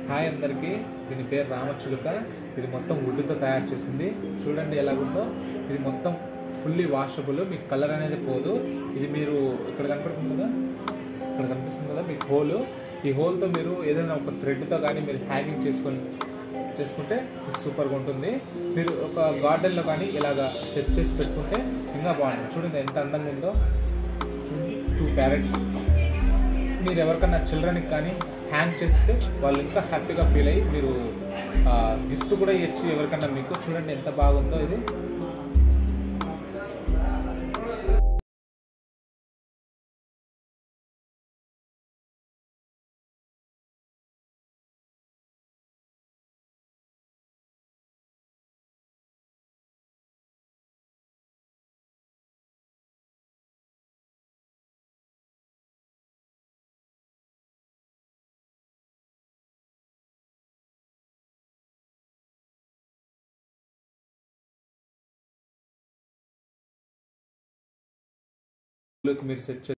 Hi అందరికీ, దీని పేరు రామచిలుక. ఇది మొత్తం వుడ్తో తయారు చేసింది. చూడండి ఎలాగుందో. ఇది మొత్తం ఫుల్లీ వాషబుల్. మీకు కలర్ అనేది పోదు. ఇది మీరు ఇక్కడ కనిపిస్తుంది కదా మీకు హోల్. ఈ హోల్తో మీరు ఏదైనా ఒక థ్రెడ్తో కానీ మీరు హ్యాంగింగ్ చేసుకుంటే మీకు సూపర్గా ఉంటుంది. మీరు ఒక గార్డెన్లో కానీ ఇలాగా సెట్ చేసి పెట్టుకుంటే ఇంకా బాగుంటుంది. చూడండి ఎంత అందంగా ఉందో. 2 ప్యారెట్స్. మీరు ఎవరికన్నా చిల్డ్రన్కి కానీ హ్యాంగ్ చేస్తే వాళ్ళు ఇంకా హ్యాపీగా ఫీల్ అయ్యి మీరు గిఫ్ట్ కూడా ఇచ్చి ఎవరికన్నా మీకు. చూడండి ఎంత బాగుందో ఇది. మీరు సెట్